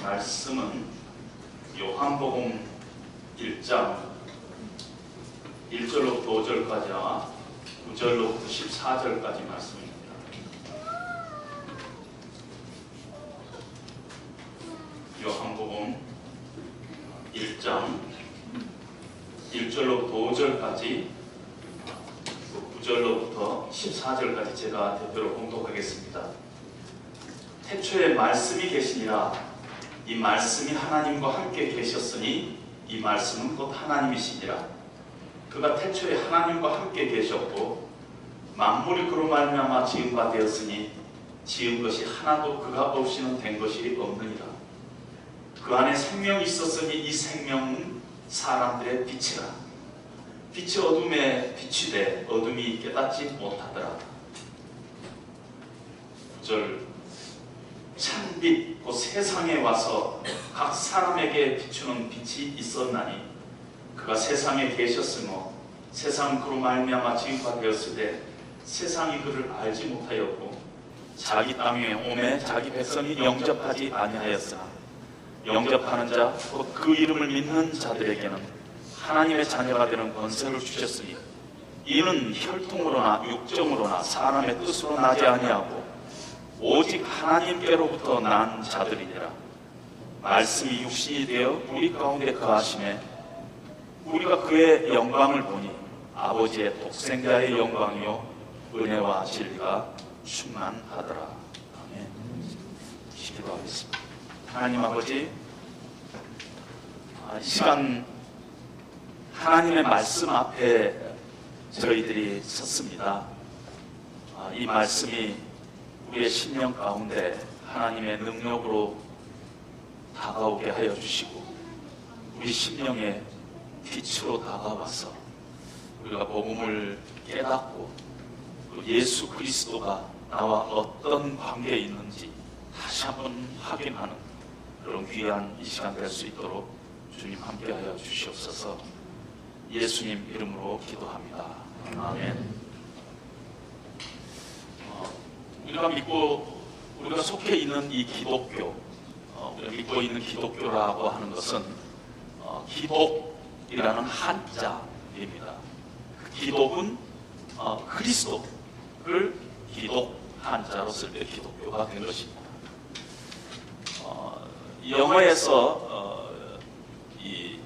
말씀은 요한복음 1장 1절로부터 5절까지와 9절로부터 14절까지 말씀입니다. 요한복음 1장 1절로부터 5절까지 9절로부터 14절까지 제가 대표로 봉독하겠습니다. 태초에 말씀이 계시니라. 이 말씀이 하나님과 함께 계셨으니 이 말씀은 곧 하나님이시니라. 그가 태초에 하나님과 함께 계셨고 만물이 그로 말미암아 지은 바 되었으니 지은 것이 하나도 그가 없이는 된 것이 없느니라. 그 안에 생명이 있었으니 이 생명은 사람들의 빛이라. 빛이 어둠에 비추되 어둠이 깨닫지 못하더라. 9절 찬빛 곧 세상에 와서 각 사람에게 비추는 빛이 있었나니 그가 세상에 계셨으므로 세상은 그로 말미암아 지은 바 되었으되 세상이 그를 알지 못하였고 자기 땅에 오매 자기 백성이 영접하지 아니하였으나 영접하는 자 곧 그 이름을 믿는 자들에게는 하나님의 자녀가 되는 권세를 주셨으니 이는 혈통으로나 육정으로나 사람의 뜻으로 나지 아니하고 오직 하나님께로부터 난 자들이니라. 말씀이 육신이 되어 우리 가운데 거하심에 우리가 그의 영광을 보니 아버지의 독생자의 영광이요 은혜와 진리가 충만하더라. 아멘. 기도하겠습니다. 하나님 아버지, 이 시간 하나님의 말씀 앞에 저희들이 섰습니다. 이 말씀이 우리의 심령 가운데 하나님의 능력으로 다가오게 하여 주시고 우리 심령의 빛으로 다가와서 우리가 복음을 깨닫고 예수 그리스도가 나와 어떤 관계에 있는지 다시 한번 확인하는 그런 귀한 이 시간 될 수 있도록 주님 함께하여 주시옵소서. 예수님 이름으로 기도합니다. 아멘. 우리가 믿고 우리가 속해 있는 이 기독교, 우리가 믿고 있는 기독교라고 하는 것은 기독이라는 한자입니다. 그 기독은 그리스도를 기독 한자로 쓸 때 기독교가 된 것입니다. 영어에서 이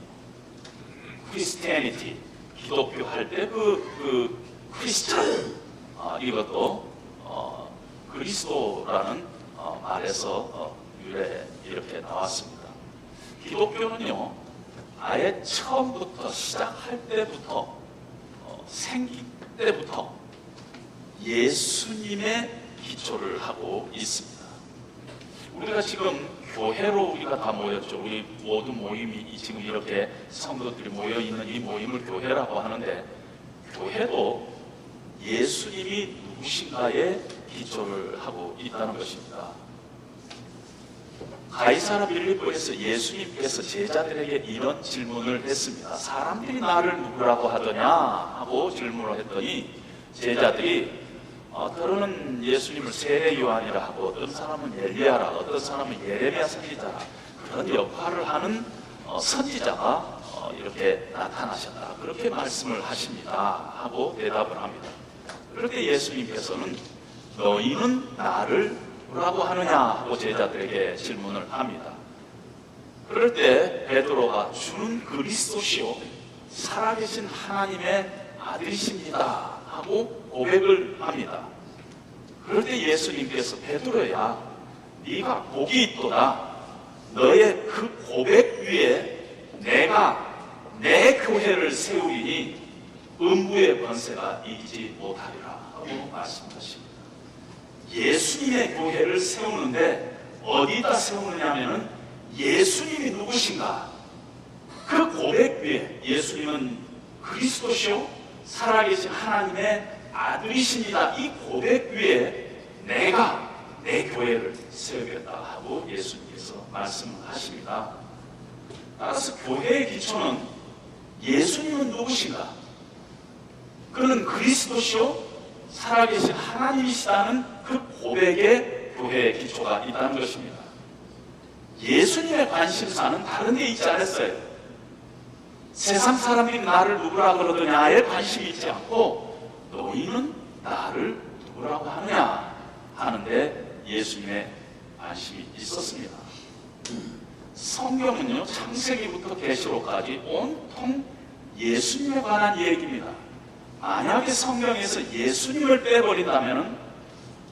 크리스티애니티 기독교 할 때 그 크리스찬 이것도 그리스도라는 말에서 유래 이렇게 나왔습니다. 기독교는요 아예 처음부터 시작할 때부터 생긴 때부터 예수님의 기초를 하고 있습니다. 우리가 지금 교회로 우리가 다 모였죠. 우리 모든 모임이 지금 이렇게 성도들이 모여 있는 이 모임을 교회라고 하는데 교회도 예수님이 누구신가에 기초를 하고 있다는 것입니다. 가이사라 빌립보에서 예수님께서 제자들에게 이런 질문을 했습니다. 사람들이 나를 누구라고 하더냐 하고 질문을 했더니 제자들이 더러는 예수님을 세례 요한이라 하고 어떤 사람은 엘리야라 어떤 사람은 예레미야 선지자라 그런 역할을 하는 선지자가 이렇게 나타나셨다 그렇게 말씀을 하십니다 하고 대답을 합니다. 그럴 때 예수님께서는 너희는 나를 뭐라고 하느냐 하고 제자들에게 질문을 합니다. 그럴 때 베드로가 주는 그리스도시요 살아계신 하나님의 아들이십니다 하고 고백을 합니다. 그럴 때 예수님께서 베드로야 네가 복이 있도다. 너의 그 고백 위에 내가 내 교회를 세우리니 음부의 권세가 이기지 못하리라 하고 말씀하십니다. 예수님의 교회를 세우는데 어디다 세우느냐면은 예수님이 누구신가 그 고백 위에 예수님은 그리스도시요 살아계신 하나님의 아들이십니다. 이 고백 위에 내가 내 교회를 세우겠다 하고 예수님께서 말씀하십니다. 따라서 교회의 기초는 예수님은 누구신가? 그는 그리스도시요 살아계신 하나님이시다는 그 고백에 교회의 기초가 있다는 것입니다. 예수님의 관심사는 다른 데 있지 않았어요. 세상 사람들이 나를 누구라 그러더냐에 관심이 있지 않고 너희는 나를 누구라고 하느냐 하는데 예수님의 관심이 있었습니다. 성경은요, 창세기부터 계시록까지 온통 예수님에 관한 얘기입니다. 만약에 성경에서 예수님을 빼버린다면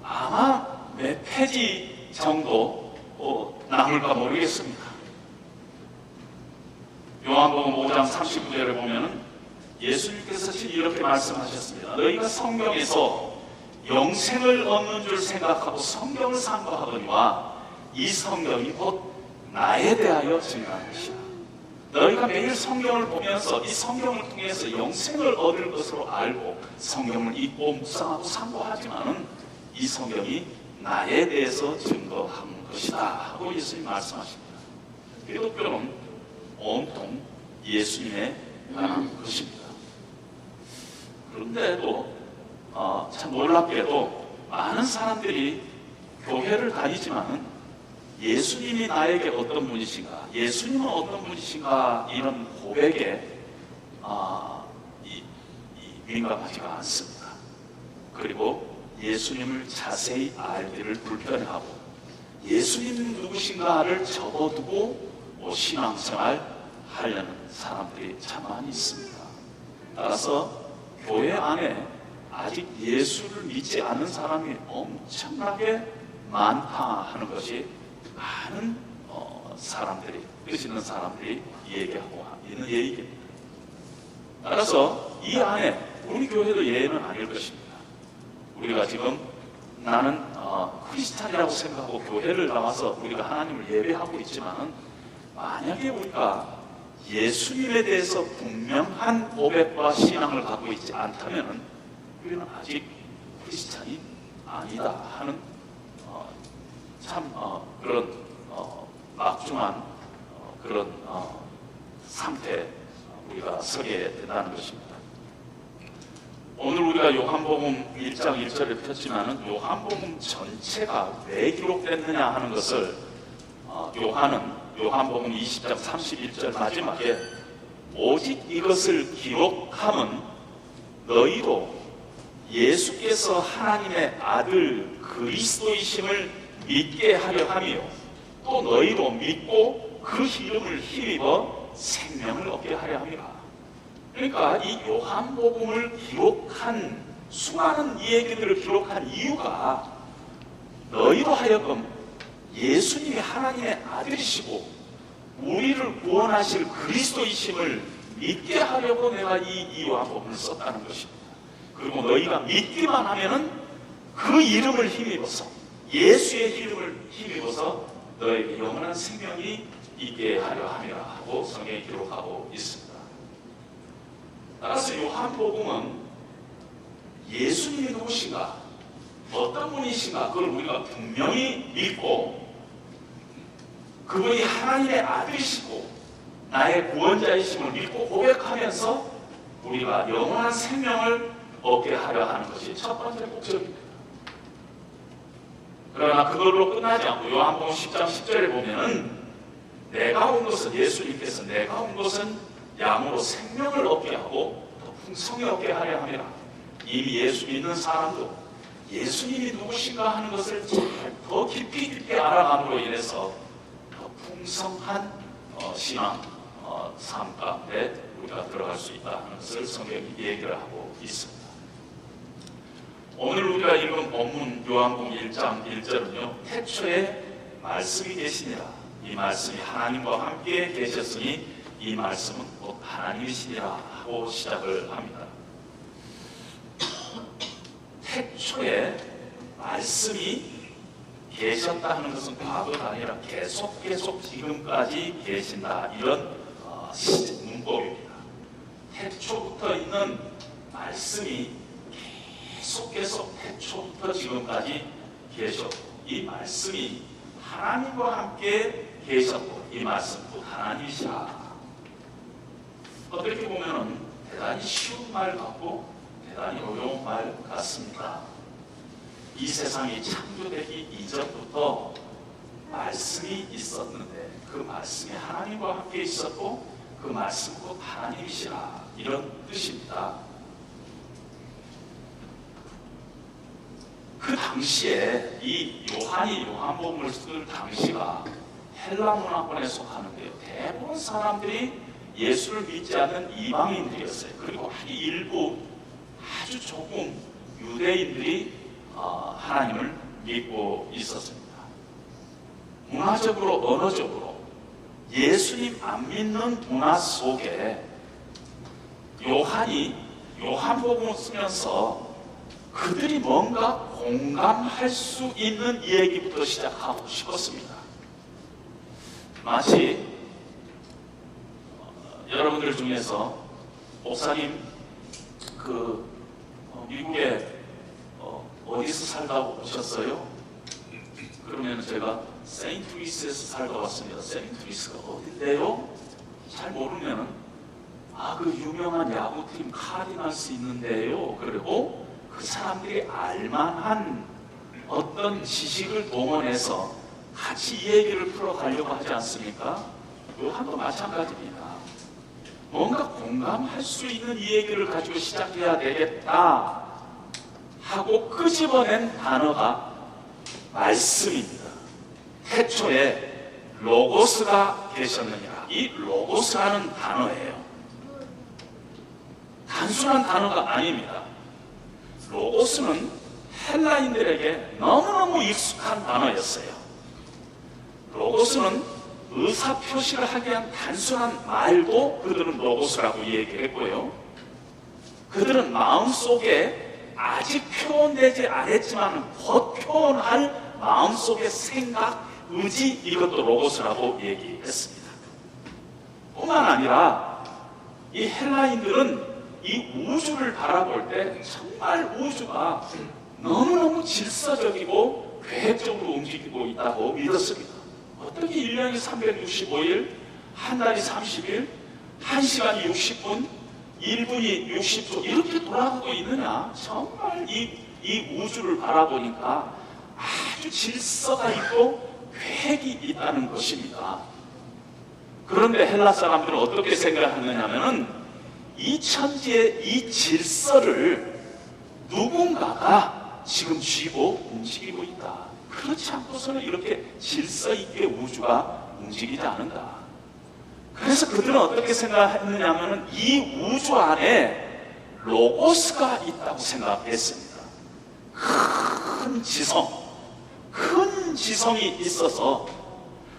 아마 몇 페이지 정도 남을까 모르겠습니다. 요한복음 5장 39절에 보면은 예수님께서 이렇게 말씀하셨습니다. 너희가 성경에서 영생을 얻는 줄 생각하고 성경을 상고하거니와 이 성경이 곧 나에 대하여 증거하는 것이다. 너희가 매일 성경을 보면서 이 성경을 통해서 영생을 얻을 것으로 알고 성경을 읽고 묵상하고 상고하지만은 이 성경이 나에 대해서 증거하는 것이다 하고 예수님 말씀하십니다. 기독교는 온통 예수님에 관한 것입니다. 그런데도 참 놀랍게도 많은 사람들이 교회를 다니지만은 예수님이 나에게 어떤 분이신가, 예수님은 어떤 분이신가 이런 고백에 민감하지가 않습니다. 그리고 예수님을 자세히 알기를 불편해하고 예수님 누구신가를 접어두고 신앙생활 하려는 사람들이 참 많이 있습니다. 따라서 교회 안에 아직 예수를 믿지 않는 사람이 엄청나게 많다 하는 것이 많은 사람들이, 뜻 있는 사람들이 얘기하고 있는 얘기입니다. 따라서 이 안에 우리 교회도 예외는 아닐 것입니다. 우리가 지금 나는 크리스찬이라고 생각하고 교회를 나와서 우리가 하나님을 예배하고 있지만 만약에 우리가 예수님에 대해서 분명한 고백과 신앙을 갖고 있지 않다면 우리는 아직 크리스찬이 아니다 하는 그런 막중한 그런 상태에 우리가 서게 된다는 것입니다. 오늘 우리가 요한복음 1장 1절을 폈지만은 요한복음 전체가 왜 기록됐느냐 하는 것을 요한복음 20장 31절 마지막에 오직 이것을 기록함은 너희로 예수께서 하나님의 아들 그리스도이심을 믿게 하려 하며 또 너희로 믿고 그 이름을 힘입어 생명을 얻게 하려 함이라. 그러니까 이 요한복음을 기록한 수많은 이 얘기들을 기록한 이유가 너희로 하여금 예수님이 하나님의 아들이시고 우리를 구원하실 그리스도이심을 믿게 하려고 내가 이 요한복음을 썼다는 것입니다. 그리고 너희가 믿기만 하면은 그 이름을 힘입어서 예수의 이름을 힘입어서 너에게 영원한 생명이 있게 하려 함이라 하고 성경에 기록하고 있습니다. 따라서 요한복음은 예수님이 누구신가, 어떤 분이신가 그걸 우리가 분명히 믿고 그분이 하나님의 아들이시고 나의 구원자이심을 믿고 고백하면서 우리가 영원한 생명을 얻게 하려 하는 것이 첫 번째 목적입니다. 그러나 그걸로 끝나지 않고 요한복음 10장 10절에 보면은 내가 온 것은, 예수님께서 내가 온 것은 양으로 생명을 얻게 하고 더 풍성히 얻게 하려 함이라. 이미 예수 믿는 사람도 예수님이 누구신가 하는 것을 더 깊이 알아감으로 인해서 더 풍성한 신앙 삶 가운데 우리가 들어갈 수 있다 하는 것을 성경이 얘기를 하고 있습니다. 오늘 우리가 읽은 본문 요한복음 1장 1절은요, 태초에 말씀이 계시니라. 이 말씀이 하나님과 함께 계셨으니 이 말씀은 곧 하나님이시니라 하고 시작을 합니다. 태초에 말씀이 계셨다 하는 것은 과거가 아니라 계속 지금까지 계신다, 이런 문법입니다. 태초부터 있는 말씀이 계속 태초부터 지금까지 계셨고 이 말씀이 하나님과 함께 계셨고 이 말씀도 하나님이시라. 어떻게 보면 대단히 쉬운 말 같고 대단히 어려운 말 같습니다. 이 세상이 창조되기 이전부터 말씀이 있었는데 그 말씀이 하나님과 함께 있었고 그 말씀은 곧 하나님이시라, 이런 뜻입니다. 그 당시에 이 요한이 요한복음을 쓸 당시가 헬라 문화권에 속하는데요, 대부분 사람들이 예수를 믿지 않는 이방인들이었어요. 그리고 일부 아주 조금 유대인들이 하나님을 믿고 있었습니다. 문화적으로, 언어적으로 예수님 안 믿는 문화 속에 요한이 요한복음을 쓰면서 그들이 뭔가 공감할 수 있는 얘기부터 시작하고 싶었습니다. 마치 여러분들 중에서 목사님 미국에 어디서 살다 오셨어요? 그러면 제가 세인트루이스에서 살다 왔습니다. 세인트루이스가 어딘데요? 잘 모르면 그 유명한 야구팀 카디널스 있는데요. 그리고 그 사람들이 알만한 어떤 지식을 동원해서 같이 이 얘기를 풀어가려고 하지 않습니까? 요한도 마찬가지입니다. 뭔가 공감할 수 있는 이 얘기를 가지고 시작해야 되겠다 하고 끄집어낸 단어가 말씀입니다. 태초에 로고스가 계셨느니라. 이 로고스라는 단어예요. 단순한 단어가 아닙니다. 로고스는 헬라인들에게 너무너무 익숙한 단어였어요. 로고스는 의사표시를 하기 위한 단순한 말도 그들은 로고스라고 얘기했고요. 그들은 마음속에 아직 표현되지 않았지만 곧 표현할 마음속의 생각, 의지, 이것도 로고스라고 얘기했습니다. 뿐만 아니라 이 헬라인들은 이 우주를 바라볼 때 정말 우주가 너무너무 질서적이고 계획적으로 움직이고 있다고 믿었습니다. 어떻게 1년이 365일, 한 달이 30일, 1시간이 60분, 1분이 60초 이렇게 돌아가고 있느냐? 정말 이 우주를 바라보니까 아주 질서가 있고 계획이 있다는 것입니다. 그런데 헬라 사람들은 어떻게 생각하느냐면은 이 천지의 이 질서를 누군가가 지금 쥐고 움직이고 있다. 그렇지 않고서는 이렇게 질서 있게 우주가 움직이지 않는다. 그래서 그들은 어떻게 생각했느냐면 이 우주 안에 로고스가 있다고 생각했습니다. 큰 지성이 있어서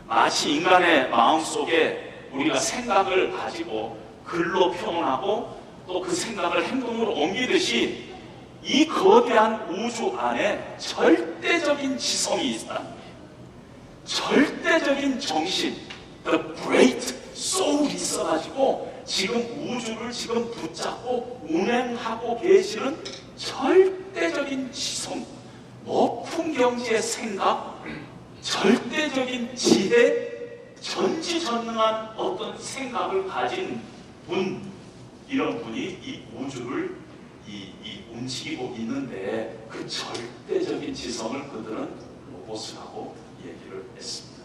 마치 인간의 마음속에 우리가 생각을 가지고 글로 표현하고 또 그 생각을 행동으로 옮기듯이 이 거대한 우주 안에 절대적인 지성이 있다는 거예요. 절대적인 정신, the great soul이 있어가지고 지금 우주를 지금 붙잡고 운행하고 계시는 절대적인 지성, 높은 경지의 생각, 절대적인 지혜, 전지전능한 어떤 생각을 가진 분, 이런 분이 이 우주를 움직이고 있는데 그 절대적인 지성을 그들은 로고스라고 얘기를 했습니다.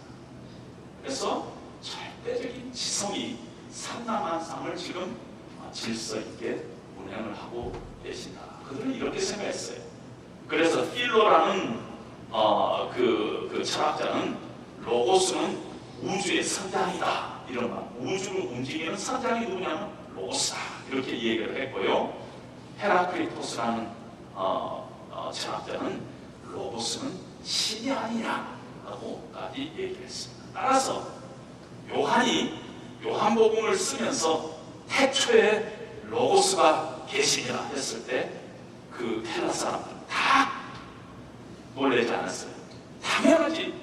그래서 절대적인 지성이 삼남한상을 지금 질서 있게 운행을 하고 계신다. 그들은 이렇게 생각했어요. 그래서 필로라는 그 철학자는 로고스는 우주의 선장이다, 이런 말, 우주를 움직이는 선장이 누구냐면 로고스다, 이렇게 얘기를 했고요. 헤라클리토스라는 철학자는 로고스는 신이 아니냐라고까지 얘기했습니다. 따라서 요한이 요한복음을 쓰면서 태초에 로고스가 계시니라 했을 때 그 헬라 사람들은 다 놀라지 않았어요. 당연하지.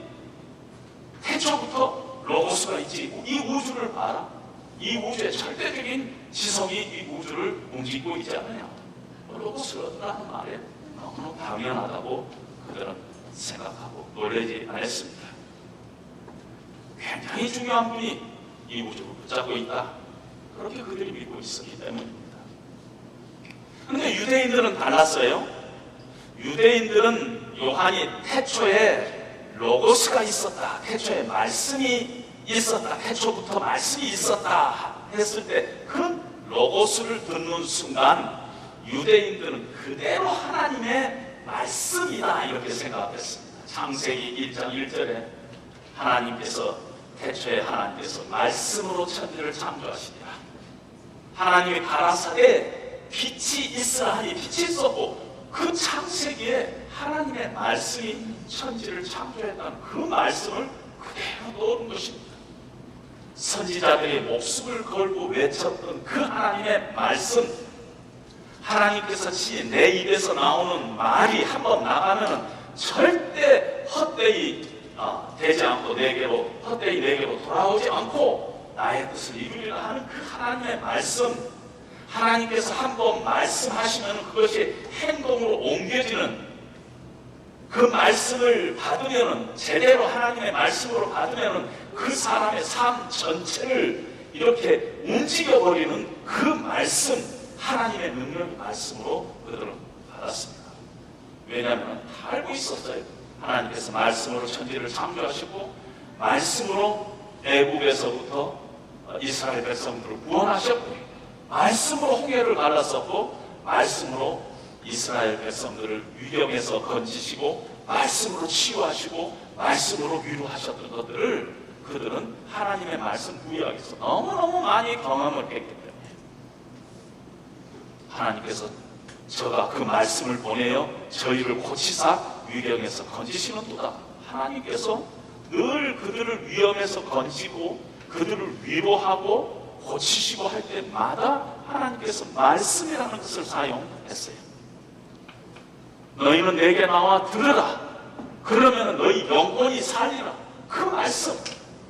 태초부터 로고스가 있지. 이 우주를 봐라. 이 우주의 절대적인 지성이 이 우주를 움직이고 있지 않느냐. 로고스를 얻으라는 말에 너무 당연하다고 그들은 생각하고 놀라지 않았습니다. 굉장히 중요한 분이 이 우주를 붙잡고 있다, 그렇게 그들이 믿고 있었기 때문입니다. 그런데 유대인들은 달랐어요. 유대인들은 요한이 태초에 로고스가 있었다, 태초에 말씀이 있었다, 태초부터 말씀이 있었다 했을 때 그 로고스를 듣는 순간 유대인들은 그대로 하나님의 말씀이다 이렇게 생각했습니다. 창세기 1장 1절에 하나님께서 태초에 하나님께서 말씀으로 천지를 창조하시니라. 하나님이 가라사대 빛이 있으라 하니 빛이 있었고 그 창세기에 하나님의 말씀이 천지를 창조했다는 그 말씀을 그대로 놓은 것입니다. 선지자들이 목숨을 걸고 외쳤던 그 하나님의 말씀, 하나님께서 내 입에서 나오는 말이 한번 나가면 절대 헛되이 되지 않고 헛되이 내게로 돌아오지 않고 나의 뜻을 이루리라 하는 그 하나님의 말씀, 하나님께서 한번 말씀하시면 그것이 행동으로 옮겨지는 그 말씀을 받으면, 제대로 하나님의 말씀으로 받으면 그 사람의 삶 전체를 이렇게 움직여버리는 그 말씀, 하나님의 능력의 말씀으로 그들은 받았습니다. 왜냐하면 다 알고 있었어요. 하나님께서 말씀으로 천지를 창조하시고 말씀으로 애굽에서부터 이스라엘 백성들을 구원하셨고 말씀으로 홍해를 갈랐었고 말씀으로 이스라엘 백성들을 위경에서 건지시고 말씀으로 치유하시고 말씀으로 위로하셨던 것들을 그들은 하나님의 말씀 구약에서 너무너무 많이 경험을 했기 때문에 하나님께서 저가 그 말씀을 보내어 저희를 고치사 위경에서 건지시는도다. 하나님께서 늘 그들을 위험에서 건지고 그들을 위로하고 고치시고 할 때마다 하나님께서 말씀이라는 것을 사용했어요. 너희는 내게 나와 들으라. 그러면 너희 영혼이 살리라. 그 말씀,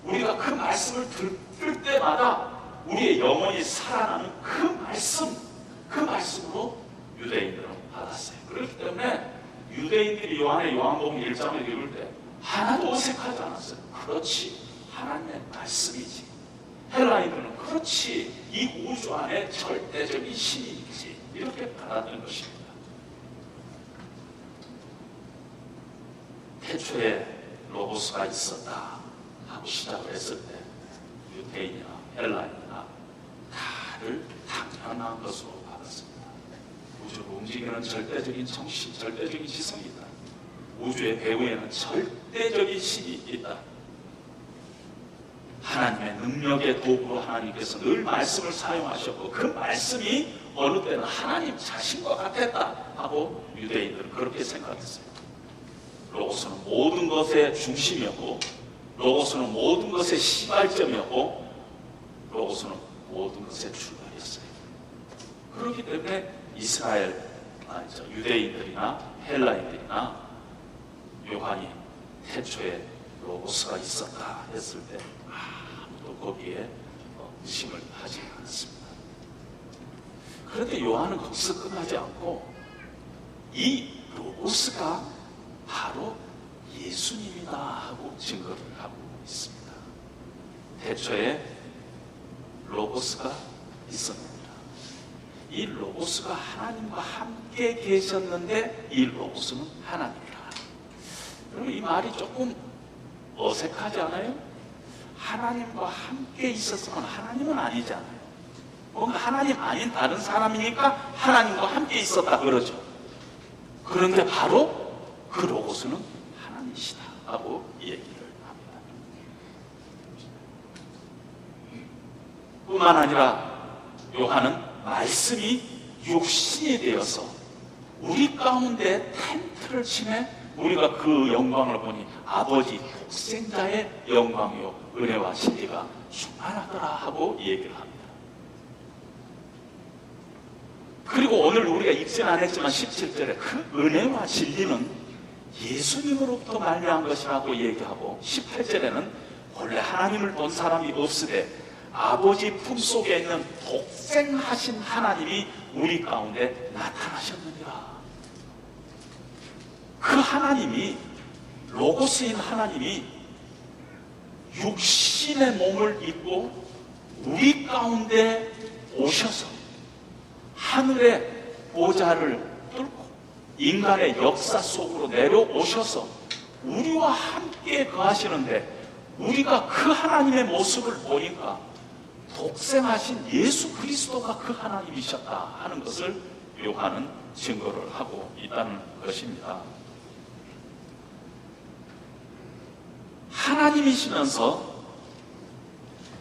우리가 그 말씀을 들을 때마다 우리의 영혼이 살아나는 그 말씀, 그 말씀으로 유대인들은 받았어요. 그렇기 때문에 유대인들이 요한복음 1장을 읽을 때 하나도 어색하지 않았어요. 그렇지, 하나님의 말씀이지. 헬라인들은 그렇지, 이 우주 안에 절대적인 신이 있지, 이렇게 받았던 것입니다. 태초에 로고스가 있었다 하고 시작을 했을 때 유대인이나 헬라인이나 다들 당연한 것으로 받았습니다. 우주를 움직이는 절대적인 정신, 절대적인 지성이 있다. 우주의 배후에는 절대적인 신이 있다. 하나님의 능력의 도구로 하나님께서 늘 말씀을 사용하셨고 그 말씀이 어느 때는 하나님 자신과 같았다 하고 유대인들은 그렇게 생각했어요. 로고스는 모든 것의 중심이었고 로고스는 모든 것의 시발점이었고 로고스는 모든 것의 출발이었어요. 그렇기 때문에 유대인들이나 헬라인들이나 요한이 태초에 로고스가 있었다 했을 때 아무도 거기에 의심을 하지 않았습니다. 그런데 요한은 거기서 끝나지 않고 이 로고스가 바로 예수님이다 하고 증거를 하고 있습니다. 태초에 로고스가 있었습니다. 이 로고스가 하나님과 함께 계셨는데 이 로고스는 하나님이라. 여러분, 이 말이 조금 어색하지 않아요? 하나님과 함께 있었으면 하나님은 아니잖아요. 뭔가 하나님 아닌 다른 사람이니까 하나님과 함께 있었다 그러죠. 그런데 바로 그 로고스는 하나님이시다 하고 얘기를 합니다. 뿐만 아니라 요한은 말씀이 육신이 되어서 우리 가운데 텐트를 치매 우리가 그 영광을 보니 아버지 독생자의 영광이요 은혜와 진리가 충만하더라 하고 얘기를 합니다. 그리고 오늘 우리가 읽지는 않았지만 17절에 그 은혜와 진리는 예수님으로부터 말미암은 것이라고 얘기하고 18절에는 원래 하나님을 본 사람이 없으되 아버지 품속에 있는 독생하신 하나님이 우리 가운데 나타나셨느니라. 그 하나님이, 로고스인 하나님이 육신의 몸을 입고 우리 가운데 오셔서 하늘의 보좌를 뚫고 인간의 역사 속으로 내려오셔서 우리와 함께 거하시는데 우리가 그 하나님의 모습을 보니까 독생하신 예수 그리스도가 그 하나님이셨다 하는 것을 요한은 증거를 하고 있다는 것입니다. 하나님이시면서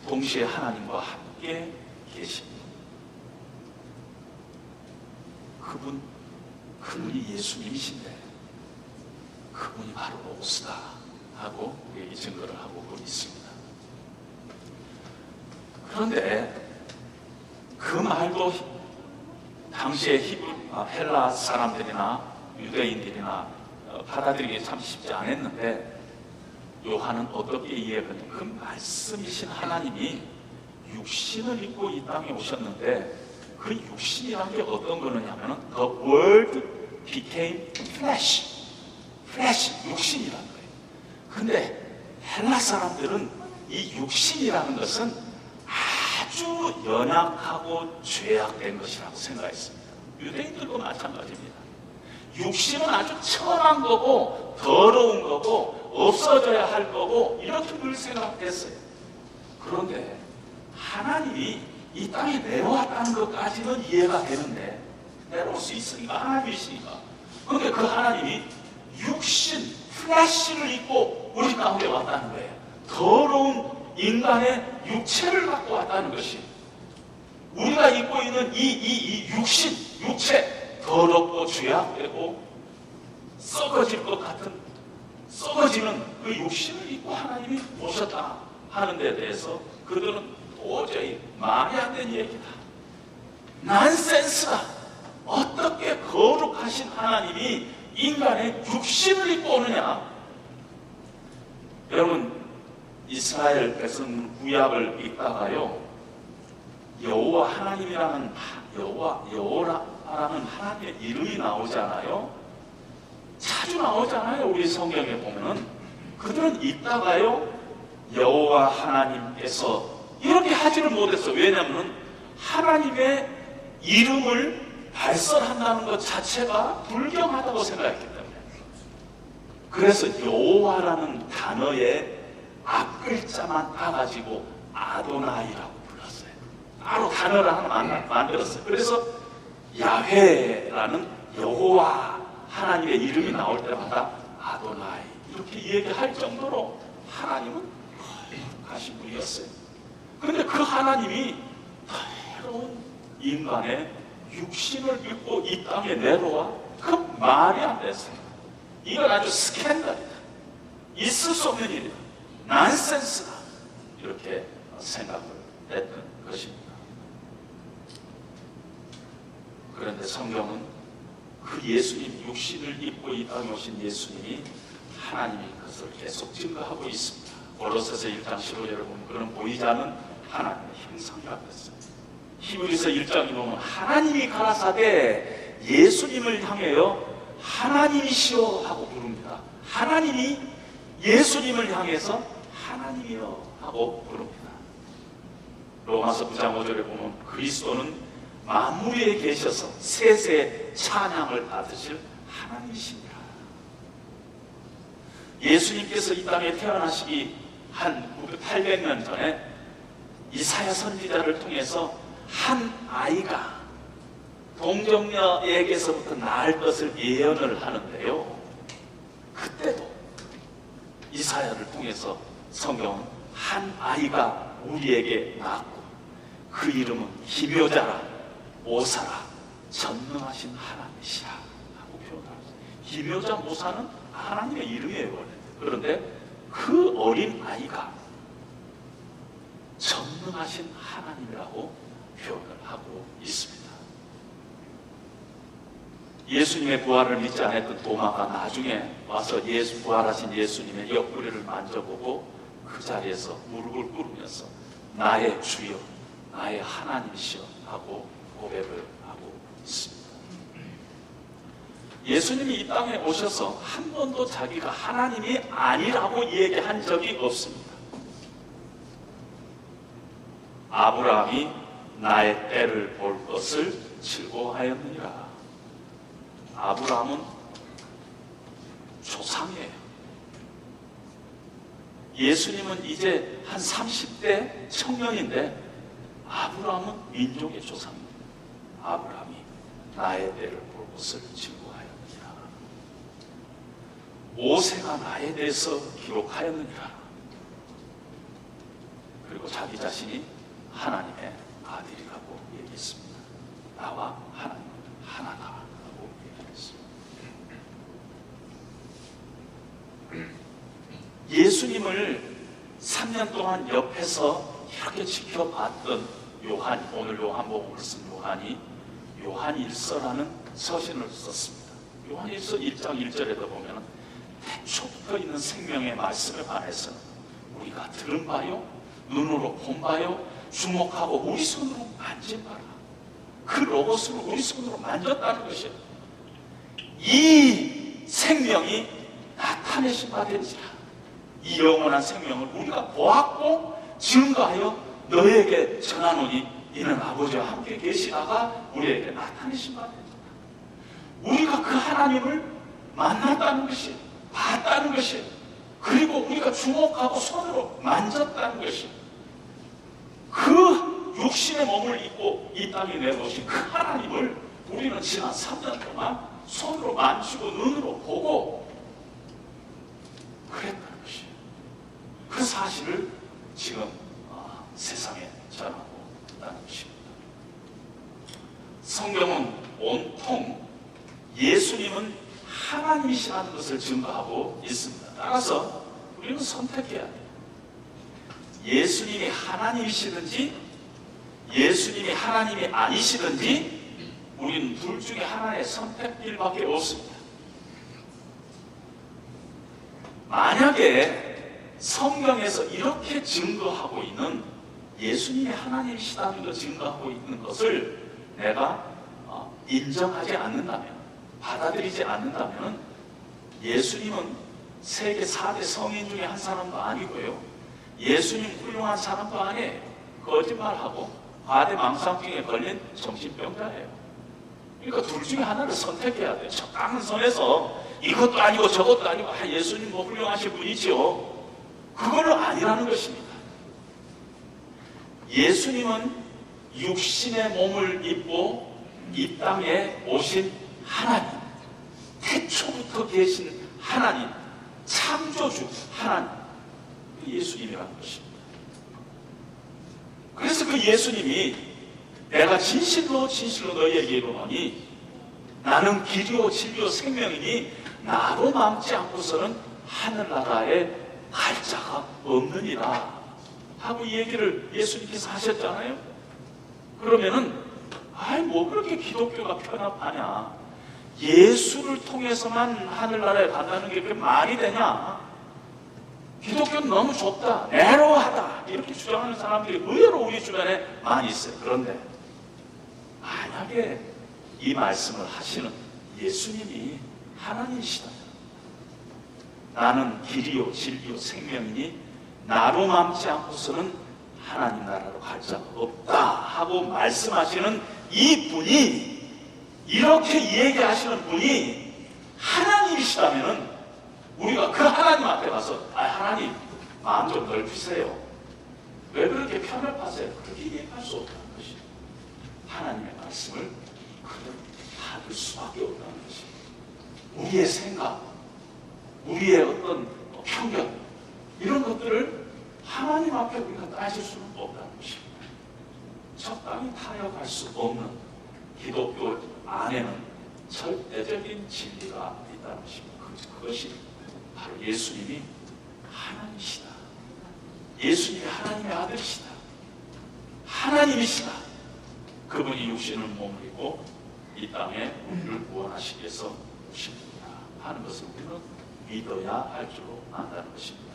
동시에 하나님과 함께 계십니다. 그분이 예수님이신데 그분이 바로 로고스다 하고 우리에게 증거를 하고 있습니다. 그런데 그 말도 당시에 헬라 사람들이나 유대인들이나 받아들이기 참 쉽지 않았는데 요한은 어떻게 이해했냐면 그 말씀이신 하나님이 육신을 입고 이 땅에 오셨는데 그 육신이란 게 어떤 거냐면 The Word became flesh. 육신이라는 거예요. 근데 헬라 사람들은 이 육신이라는 것은 아주 연약하고 죄악된 것이라고 생각했습니다. 유대인들도 마찬가지입니다. 육신은 아주 천한 거고 더러운 거고 없어져야 할 거고 이렇게 늘 생각했어요. 그런데 하나님이 이 땅에 내려왔다는 것까지는 이해가 되는데 내려올 수 있으니까 하나님이시니까. 그런데 그 하나님이 육신, 플래시를 입고 우리 가운데 왔다는 거예요. 더러운 인간의 육체를 갖고 왔다는 것이 우리가 입고 있는 이 육신, 육체 더럽고 죄악되고 썩어질 것 같은 썩어지는 그 육신을 입고 하나님이 오셨다 하는 데 대해서 그들은 도저히 말이 안 되는 얘기다. 난센스다. 어떻게 거룩하신 하나님이 인간의 육신을 입고 오느냐. 여러분 이스라엘 백성 구약을 읽다가요 여호와 하나님이라는 여호와라는 하나님의 이름이 나오잖아요. 자주 나오잖아요. 우리 성경에 보면은 그들은 읽다가요 여호와 하나님께서 이렇게 하지를 못했어. 왜냐하면 하나님의 이름을 발설한다는 것 자체가 불경하다고 생각했기 때문에. 그래서 여호와라는 단어의 앞글자만 따가지고 아도나이라고 불렀어요. 따로 단어를 하나 만들었어요. 그래서 야훼라는 여호와 하나님의 이름이 나올 때마다 아도나이 이렇게 얘기할 정도로 하나님은 거룩하신 분이었어요. 그런데 그 하나님이 새로운 인간의 육신을 입고 이 땅에 내려와 그 말이 안 됐어요. 이건 아주 스캔들이다. 있을 수 없는 일이다. 난센스다. 이렇게 생각을 했던 것입니다. 그런데 성경은 그 예수님 육신을 입고 이 땅에 오신 예수님이 하나님이 그것을 계속 증거하고 있습니다. 골로새서 1장 15절을 보면 그는 보이지 않는 하나님의 형상이라고 했어요. 히브리서 1장에 보면 하나님이 가라사대 예수님을 향하여 하나님이시여 하고 부릅니다. 하나님이 예수님을 향해서 하나님이여 하고 부릅니다. 로마서 9장 5절에 보면 그리스도는 만물 위에 계셔서 세세 찬양을 받으실 하나님이십니다. 예수님께서 이 땅에 태어나시기 한 800년 전에 이사야 선지자를 통해서 한 아이가 동정녀에게서부터 낳을 것을 예언을 하는데요. 그때도 이사야를 통해서 성경은 한 아이가 우리에게 낳았고 그 이름은 기묘자라 모사라 전능하신 하나님이시라 하고 표현합니다. 기묘자 모사는 하나님의 이름이에요 원래. 그런데 그 어린 아이가 전능하신 하나님이라고 표현을 하고 있습니다. 예수님의 부활을 믿지 않았던 도마가 나중에 와서 부활하신 예수님의 옆구리를 만져보고 그 자리에서 무릎을 꿇으면서 나의 주여 나의 하나님이시여 하고 고백을 하고 있습니다. 예수님이 이 땅에 오셔서 한 번도 자기가 하나님이 아니라고 얘기한 적이 없습니다. 아브라함이 나의 때를 볼 것을 즐거워하였느니라. 아브라함은 조상이에요. 예수님은 이제 한 30대 청년인데 아브라함은 민족의 조상입니다. 아브라함이 나의 때를 볼 것을 증거하였느니라. 모세가 나에 대해서 기록하였느니라. 그리고 자기 자신이 하나님의 아들이라고 얘기했습니다. 나와 하나님은 하나다라고 얘기했습니다. 예수님을 3년 동안 옆에서 이렇게 지켜봤던 요한, 오늘 요한복음을 쓴 요한이 요한일서라는 서신을 썼습니다. 요한일서 1장 1절에도 보면 태초부터 있는 생명의 말씀에 관해서 우리가 들은 바요, 눈으로 본 바요, 주목하고 우리 손으로 만진 바라. 그 로고스를 우리 손으로 만졌다는 것이에요. 이 생명이 나타내신 바 되니라. 이 영원한 생명을 우리가 보았고 증거하여 너에게 전하노니 이는 아버지와 함께 계시다가 우리에게 나타내신 바 됩니다. 우리가 그 하나님을 만났다는 것이, 봤다는 것이, 그리고 우리가 주목하고 손으로 만졌다는 것이, 그 육신의 몸을 입고 이 땅에 내려오신 그 하나님을 우리는 지난 3년 동안 손으로 만지고 눈으로 보고 그랬다는 것이에요. 그 사실을 지금 세상에 전하고 있다는 것입니다. 성경은 온통 예수님은 하나님이시라는 것을 증거하고 있습니다. 따라서 우리는 선택해야 돼요. 예수님이 하나님이시든지 예수님이 하나님이 아니시든지 우리는 둘 중에 하나의 선택길밖에 없습니다. 만약에 성경에서 이렇게 증거하고 있는 예수님이 하나님이시다는 걸 증거하고 있는 것을 내가 인정하지 않는다면, 받아들이지 않는다면 예수님은 세계 4대 성인 중에 한 사람도 아니고요, 예수님 훌륭한 사람도 아니에요. 거짓말하고 과대망상증에 걸린 정신병자예요. 그러니까 둘 중에 하나를 선택해야 돼요. 적당한 선에서 이것도 아니고 저것도 아니고 예수님 뭐 훌륭하신 분이죠. 그걸로 아니라는 것입니다. 예수님은 육신의 몸을 입고 이 땅에 오신 하나님, 태초부터 계신 하나님, 창조주 하나님, 예수님이라는 것입니다. 그래서 그 예수님이 내가 진실로 진실로 너희에게 이르노니 나는 길이요 진리요 생명이니 나로 남지 않고서는 하늘나라에 갈 자가 없느니라 하고 이 얘기를 예수님께서 하셨잖아요. 그러면은 뭐 그렇게 기독교가 편협하냐, 예수를 통해서만 하늘나라에 간다는 게 그게 말이 되냐, 기독교는 너무 좁다, 애로하다 이렇게 주장하는 사람들이 의외로 우리 주변에 많이 있어요. 그런데 만약에 이 말씀을 하시는 예수님이 하나님이시다, 나는 길이요 진리요 생명이니 나로 남지 않고서는 하나님 나라로 갈 자가 없다 하고 말씀하시는 이 분이, 이렇게 얘기하시는 분이 하나님이시다면 우리가 그 하나님 앞에 가서 하나님 마음 좀 넓히세요, 왜 그렇게 편협하세요, 그렇게 얘기할 수 없다는 것이, 하나님의 말씀을 그대로 받을 수밖에 없다는 것이, 우리의 생각, 우리의 어떤 편견 이런 것들을 하나님 앞에 우리가 따질 수는 없다는 것입니다. 적당히 타협할 수 없는 기독교 안에는 절대적인 진리가 있다는 것입니다. 그것이 바로 예수님이 하나님이시다, 예수님이 하나님의 아들이시다, 하나님이시다, 그분이 육신을 몸을 입고 이 땅에 우리를 구원하시기 위해서 오십니다 하는 것을 우리는 믿어야 할 줄로 안다는 것입니다.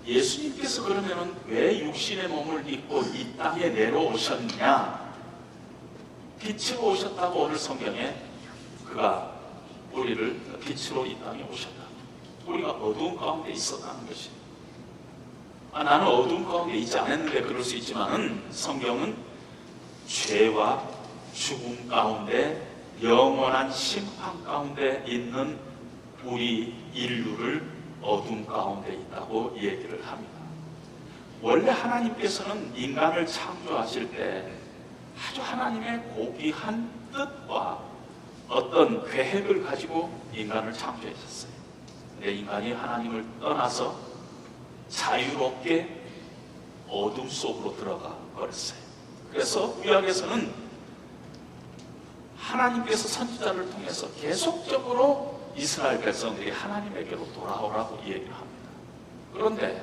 예수님께서 그러면 왜 육신의 몸을 입고 이 땅에 내려오셨느냐, 빛으로 오셨다고 오늘 성경에 그가 우리를 빛으로 이 땅에 오셨다, 우리가 어두운 가운데 있었다는 것입니다. 나는 어두운 가운데 있지 않았는데 그럴 수 있지만 성경은 죄와 죽음 가운데 영원한 심판 가운데 있는 우리 인류를 어둠 가운데 있다고 얘기를 합니다. 원래 하나님께서는 인간을 창조하실 때 아주 하나님의 고귀한 뜻과 어떤 계획을 가지고 인간을 창조하셨어요. 근데 인간이 하나님을 떠나서 자유롭게 어둠 속으로 들어가 버렸어요. 그래서 구약에서는 하나님께서 선지자를 통해서 계속적으로 이스라엘 백성들이 하나님에게로 돌아오라고 얘기를 합니다. 그런데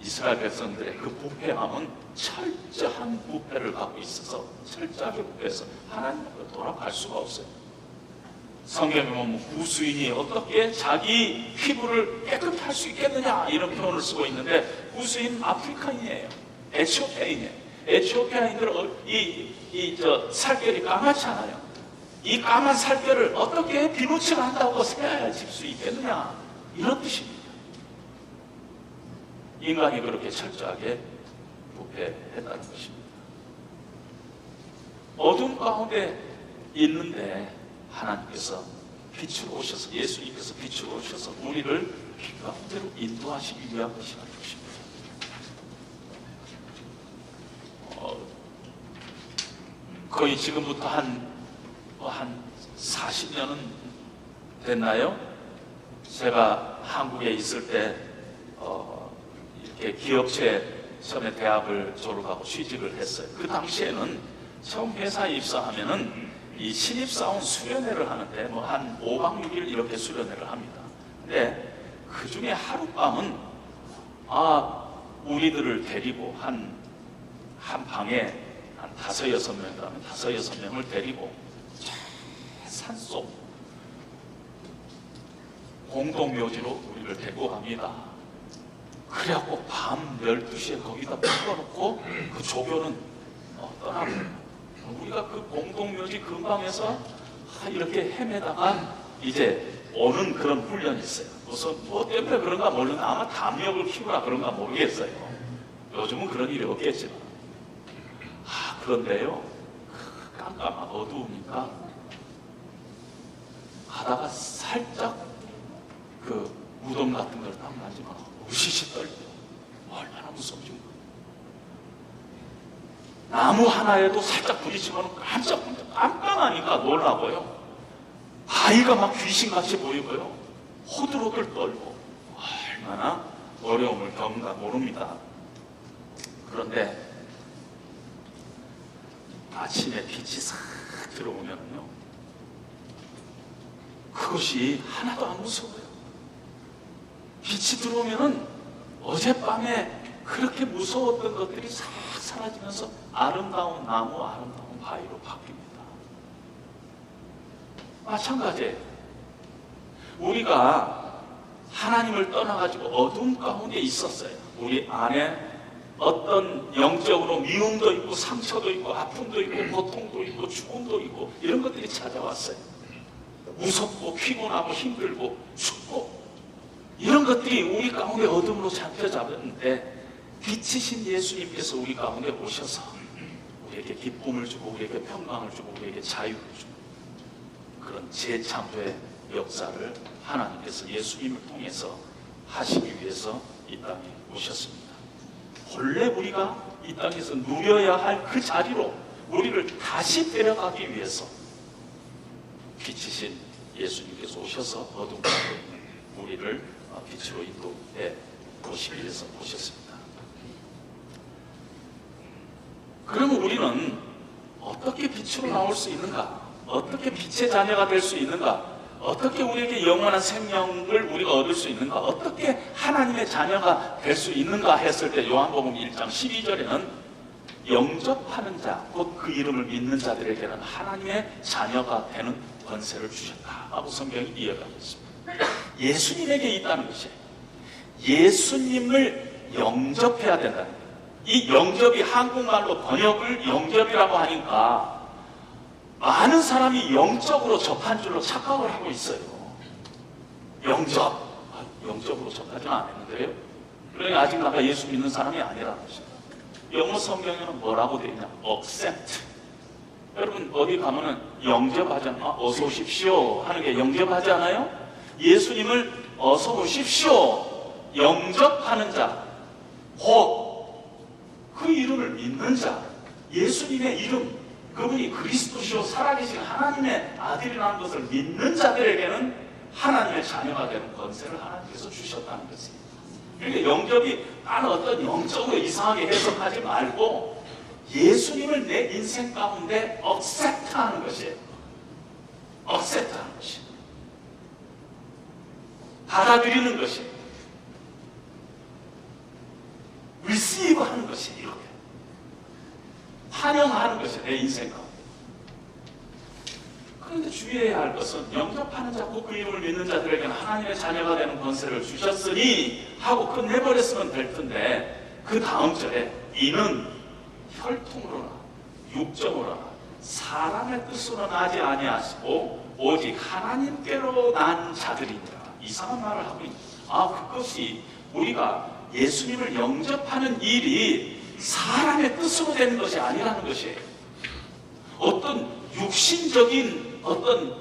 이스라엘 백성들의 그 부패함은 철저한 부패를 갖고 있어서 철저하게 부패해서 하나님으로 돌아갈 수가 없어요. 성경에 보면 구스인이 어떻게 자기 피부를 깨끗이 할 수 있겠느냐 이런 표현을 쓰고 있는데, 구스인 아프리카인이에요. 에티오피아인이에요. 에티오피아인들은 살결이 까맣잖아요. 이 까만 살결을 어떻게 비누칠을 한다고 새하얘질 수 있겠느냐 이런 뜻입니다. 인간이 그렇게 철저하게 부패했다는 것입니다. 어둠 가운데 있는데 하나님께서 빛으로 오셔서, 예수님께서 빛으로 오셔서 우리를 빛 가운데로 인도하시기 위한 것이라는 것입니다. 거의 지금부터 한 40년은 됐나요? 제가 한국에 있을 때 이렇게 기업체 처음에 대학을 졸업하고 취직을 했어요. 그 당시에는 처음 회사에 입사하면은 이 신입사원 수련회를 하는데 뭐 한 5박 6일 이렇게 수련회를 합니다. 근데 그 중에 하룻밤은 우리들을 데리고 한 방에 한 5-6명이라면 5-6명을 데리고 산속 공동묘지로 우리를 데리고 갑니다. 그래갖고 밤 12시에 거기다 묶어놓고 그 조교는 떠나버려요. 우리가 그 공동묘지 근방에서 이렇게 헤매다가 이제 오는 그런 훈련이 있어요. 무슨 뭐 때문에 그런가 모르는데 아마 담력을 키우라 그런가 모르겠어요. 요즘은 그런 일이 없겠지만. 그런데요, 깜깜하고 어두우니까 가다가 살짝 그 무덤 같은 걸 딱 만지면 우시시 떨려. 얼마나 무섭죠. 나무 하나에도 살짝 부딪히면 깜깜하니까 놀라고요. 바위가 막 귀신같이 보이고요. 호들호들 떨고 얼마나 어려움을 겪는가 모릅니다. 그런데 아침에 빛이 싹 들어오면요, 그것이 하나도 안 무서워요. 빛이 들어오면은 어젯밤에 그렇게 무서웠던 것들이 싹 사라지면서 아름다운 나무, 아름다운 바위로 바뀝니다. 마찬가지예요. 우리가 하나님을 떠나가지고 어둠 가운데 있었어요. 우리 안에 어떤 영적으로 미움도 있고 상처도 있고 아픔도 있고 고통도 있고 죽음도 있고 이런 것들이 찾아왔어요. 무섭고 피곤하고 힘들고 춥고 이런 것들이 우리 가운데 어둠으로 잡혀잡았는데, 빛이신 예수님께서 우리 가운데 오셔서 우리에게 기쁨을 주고 우리에게 평강을 주고 우리에게 자유를 주고 그런 재창조의 역사를 하나님께서 예수님을 통해서 하시기 위해서 이 땅에 오셨습니다. 본래 우리가 이 땅에서 누려야 할 그 자리로 우리를 다시 데려가기 위해서 빛이신 예수님께서 오셔서 어둠 가운데 있는 우리를 빛으로 인도해 보시기 위해서 오셨습니다. 그러면 우리는 어떻게 빛으로 나올 수 있는가? 어떻게 빛의 자녀가 될 수 있는가? 어떻게 우리에게 영원한 생명을 우리가 얻을 수 있는가? 어떻게 하나님의 자녀가 될 수 있는가 했을 때 요한복음 1장 12절에는 영접하는 자, 곧 그 이름을 믿는 자들에게는 하나님의 자녀가 되는 권세를 주셨다 하고 성경이 이해가고 있습니다. 예수님에게 있다는 것이에요. 예수님을 영접해야 된다는 거예요. 이 영접이 한국말로 번역을 영접이라고 하니까 많은 사람이 영적으로 접한 줄로 착각을 하고 있어요. 영접으로 접하지는 않았는데요. 그러니까 아직 나가 예수 믿는 사람이 아니라는 것입니다. 영어 성경에는 뭐라고 되어 있냐? accept. 여러분 어디 가면은 영접하지 않아? 어서 오십시오 하는 게 영접하지 않아요? 예수님을 어서 오십시오. 영접하는 자, 곧 그 이름을 믿는 자, 예수님의 이름, 그분이 그리스도시요 살아계신 하나님의 아들이라는 것을 믿는 자들에게는 하나님의 자녀가 되는 권세를 하나님께서 주셨다는 것입니다. 그러니까 영접이 나는 어떤 영적으로 이상하게 해석하지 말고 예수님을 내 인생 가운데 억셉트하는 것이에요. 억셉트하는 것이에요. 받아들이는 것이에요. receive 하는 것이 이렇게 환영하는 것이 내 인생 가운데. 그런데 주의해야 할 것은 영접하는 자고 그 이름을 믿는 자들에게는 하나님의 자녀가 되는 권세를 주셨으니 하고 끝내버렸으면 될 텐데 그 다음 절에 이는 혈통으로나 육정으로나 사람의 뜻으로 나지 아니하시고 오직 하나님께로 난 자들이니라. 이상한 말을 하고 있습니다. 그것이 우리가 예수님을 영접하는 일이 사람의 뜻으로 되는 것이 아니라는 것이에요. 어떤 육신적인 어떤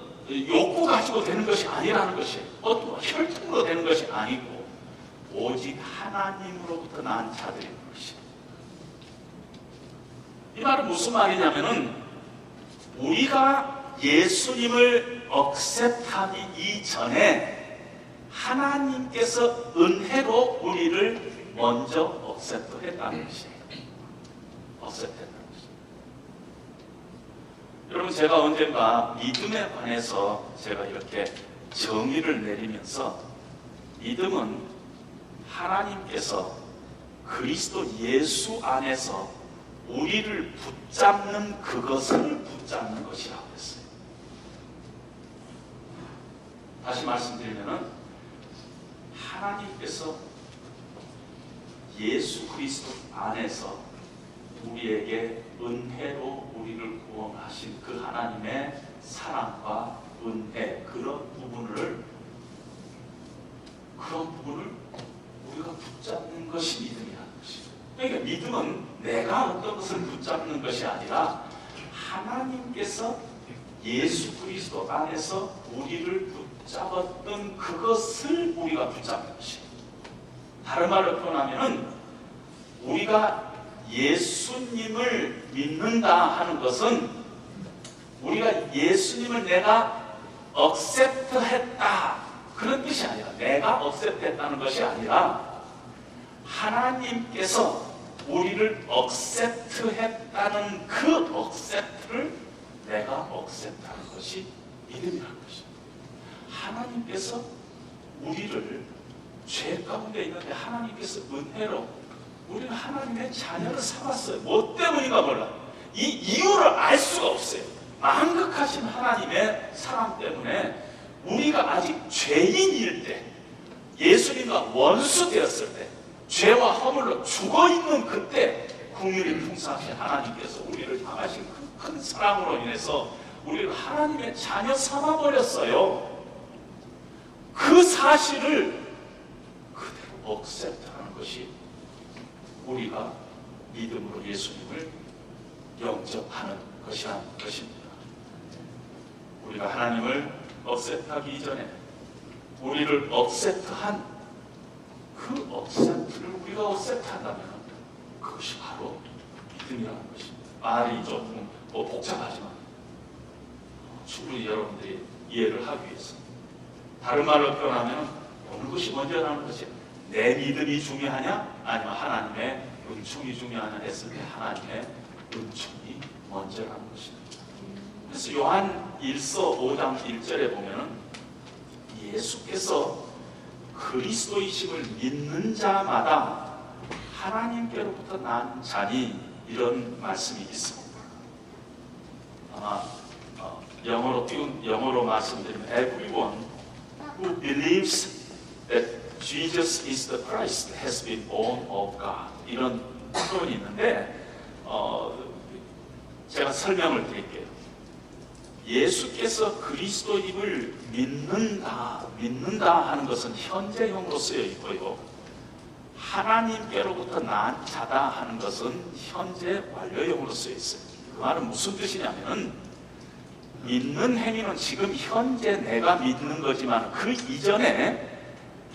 욕구 가지고 되는 것이 아니라는 것이에요. 어떤 혈통으로 되는 것이 아니고 오직 하나님으로부터 난 자들인 것이에요. 이 말은 무슨 말이냐면은 우리가 예수님을 억셉트하기 이전에 하나님께서 은혜로 우리를 먼저 억셉트했다는 것이에요. 억셉트했다는 것이에요. 여러분, 제가 언젠가 믿음에 관해서 제가 이렇게 정의를 내리면서 믿음은 하나님께서 그리스도 예수 안에서 우리를 붙잡는 그것을 붙잡는 것이라고 했어요. 다시 말씀드리면은 하나님께서 예수 그리스도 안에서 우리에게 은혜로 우리를 구원하신 그 하나님의 사랑과 은혜, 그런 부분을 우리가 붙잡는 것이 믿음이라는 것이죠. 그러니까 믿음은 내가 어떤 것을 붙잡는 것이 아니라 하나님께서 예수 그리스도 안에서 우리를 붙잡았던 그것을 우리가 붙잡는 것이에요. 다른 말로 표현하면 우리가 예수님을 믿는다 하는 것은 우리가 예수님을 내가 억셉트했다 그런 뜻이 아니라, 내가 억셉트했다는 것이 아니라 하나님께서 우리를 억셉트했다는 그 억셉트를 내가 억셉트하는 것이 믿음이라는 것입니다. 하나님께서 우리를 죄 가운데 있는데 하나님께서 은혜로 우리는 하나님의 자녀를 삼았어요. 뭐 때문인가 몰라. 이 이유를 알 수가 없어요. 만극하신 하나님의 사랑 때문에 우리가 아직 죄인일 때, 예수님과 원수 되었을 때, 죄와 허물로 죽어있는 그때 긍휼이 풍성하신 하나님께서 우리를 향하신 큰 사랑으로 인해서 우리를 하나님의 자녀 삼아버렸어요. 그 사실을 그대로 억셉트하는 것이 우리가 믿음으로 예수님을 영접하는 것이라는 것입니다. 우리가 하나님을 억셉트하기 이전에 우리를 억셉트한 그 억셉트를 우리가 억셉트한다면 그것이 바로 믿음이라는 것입니다. 말이 조금 복잡하지만 충분히 여러분들이 이해를 하기 위해서, 다른 말로 표현하면 어느 것이 먼저라는 것이, 내 믿음이 중요하냐 아니면 하나님의 은총이 중요하냐 했을 때 하나님의 은총이 먼저라는 것입니다. 그래서 요한 1서 5장 1절에 보면은 예수께서 그리스도이심을 믿는 자마다 하나님께로부터 난 자니, 이런 말씀이 있습니다. 아마 영어로 말씀드리면 everyone who believes that Jesus is the Christ has been born of God, 이런 표현이 있는데 제가 설명을 드릴게요. 예수께서 그리스도임을 믿는다 하는 것은 현재형으로 쓰여 있고요, 하나님께로부터 난 자다 하는 것은 현재 완료형으로 쓰여 있어요. 그 말은 무슨 뜻이냐면, 믿는 행위는 지금 현재 내가 믿는 거지만 그 이전에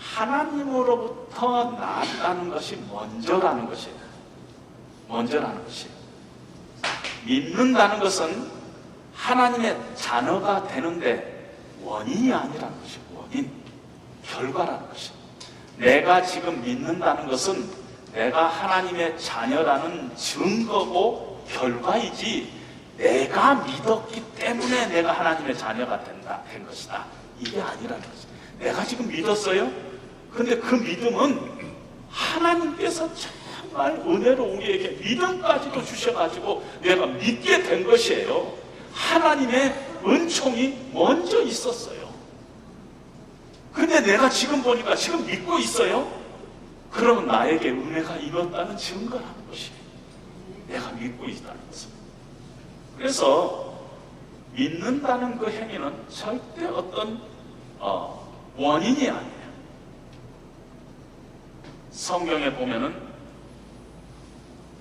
하나님으로부터 나왔다는 것이 먼저라는 것이에요. 먼저라는 것이에요. 믿는다는 것은 하나님의 자녀가 되는데 원인이 아니라는 것이에요. 원인, 결과라는 것이에요. 내가 지금 믿는다는 것은 내가 하나님의 자녀라는 증거고 결과이지, 내가 믿었기 때문에 내가 하나님의 자녀가 된 것이다, 이게 아니라는 것이에요. 내가 지금 믿었어요? 근데 그 믿음은 하나님께서 정말 은혜로 우리에게 믿음까지도 주셔가지고 내가 믿게 된 것이에요. 하나님의 은총이 먼저 있었어요. 근데 내가 지금 보니까 지금 믿고 있어요? 그러면 나에게 은혜가 임했다는 증거라는 것이에요. 내가 믿고 있다는 것은. 그래서 믿는다는 그 행위는 절대 어떤 원인이 아니에요. 성경에 보면은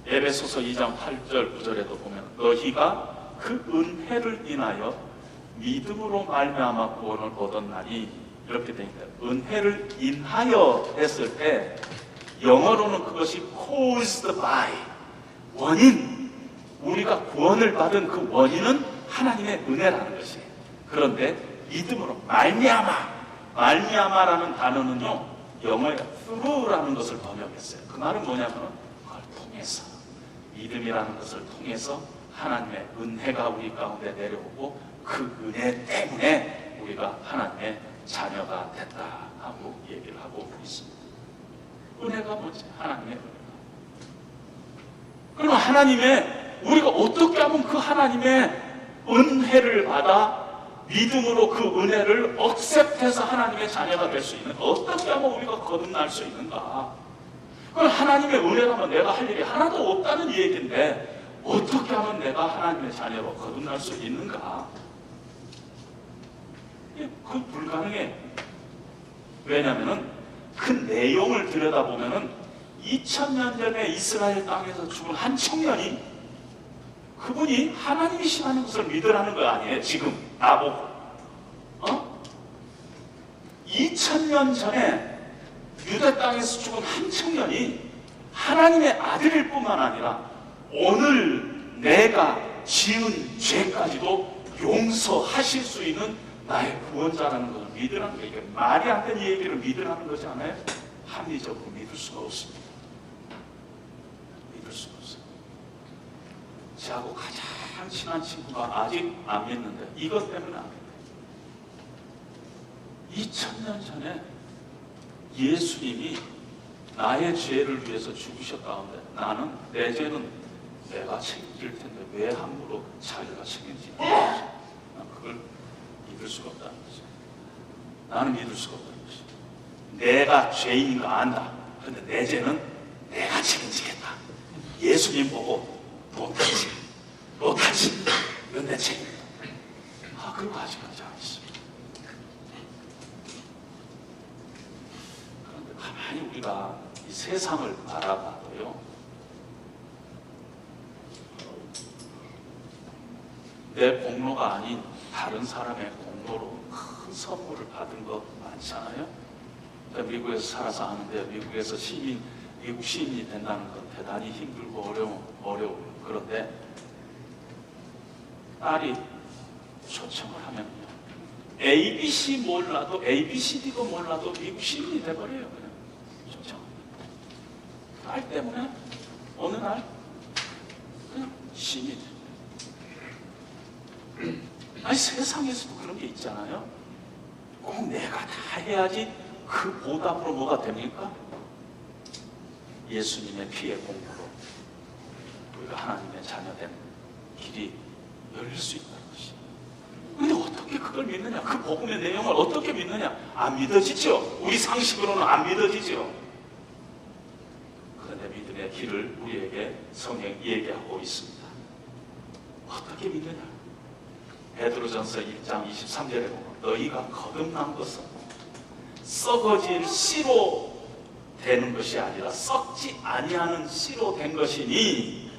에베소서 2장 8절 9절에도 보면 너희가 그 은혜를 인하여 믿음으로 말미암아 구원을 보던 날이, 이렇게 되어 있는데, 은혜를 인하여 했을 때 영어로는 그것이 caused by, 원인, 우리가 구원을 받은 그 원인은 하나님의 은혜라는 것이에요. 그런데 믿음으로 말미암아라는 단어는요, 영어에 through라는 것을 번역했어요. 그 말은 뭐냐면 그걸 통해서, 믿음이라는 것을 통해서 하나님의 은혜가 우리 가운데 내려오고 그 은혜 때문에 우리가 하나님의 자녀가 됐다 하고 얘기를 하고 있습니다. 은혜가 뭐지? 하나님의 은혜가. 그럼 우리가 어떻게 하면 그 하나님의 은혜를 받아 믿음으로 그 은혜를 억셉트해서 하나님의 자녀가 될 수 있는, 어떻게 하면 우리가 거듭날 수 있는가? 그럼 하나님의 은혜라면 내가 할 일이 하나도 없다는 얘기인데 어떻게 하면 내가 하나님의 자녀로 거듭날 수 있는가? 그 불가능해. 왜냐하면 그 내용을 들여다보면 2000년 전에 이스라엘 땅에서 죽은 한 청년이, 그분이 하나님이시라는 것을 믿으라는 거 아니에요? 지금 나보고 2000년 전에 유대 땅에서 죽은 한 청년이 하나님의 아들일 뿐만 아니라 오늘 내가 지은 죄까지도 용서하실 수 있는 나의 구원자라는 것을 믿으라는 거예요. 이게 말이 안 되는 얘기를 믿으라는 거지 않아요? 합리적으로 믿을 수가 없습니다. 믿을 수가 없어요. 저하고 가장 친한 친구가 아직 안 믿는데 이것 때문에 안 믿어요. 2000년 전에 예수님이 나의 죄를 위해서 죽으셨다는데 나는 내 죄는 내가 책임질 텐데 왜 함부로 자기가 책임지는 거지? 난 그걸 믿을 수가 없다는 거죠. 나는 믿을 수가 없다는 거죠. 내가 죄인인 거 안다. 그런데 내 죄는 내가 책임지겠다. 예수님 보고 못하지. 이건 내 책임이다. 그리고 아직까지 안 있습니다. 그런데 가만히 우리가 이 세상을 바라봐도요, 내 공로가 아닌 다른 사람의 공로로 큰 선물을 받은 거 많잖아요. 미국에서 살아서 아는데 미국에서 미국 시민이 된다는 건 대단히 힘들고 어려워요. 그런데 딸이 초청을 하면요, ABC 몰라도 ABCD도 몰라도 미국 시민이 돼버려요. 그냥 초청. 딸 때문에 어느 날 그냥 시민이 돼요. 아니 세상에서도 그런 게 있잖아요. 꼭 내가 다 해야지 그 보답으로 뭐가 됩니까? 예수님의 피의 공로로 우리가 하나님의 자녀된 길이 열릴 수 있다는 것이. 근데 어떻게 그걸 믿느냐? 그 복음의 내용을 어떻게 믿느냐? 안 믿어지죠. 우리 상식으로는 안 믿어지죠. 그런데 믿음의 길을 우리에게 성경이 얘기하고 있습니다. 어떻게 믿느냐? 베드로전서 1장 23절에 보면 너희가 거듭난 것은 썩어질 씨로 되는 것이 아니라 썩지 아니하는 씨로 된 것이니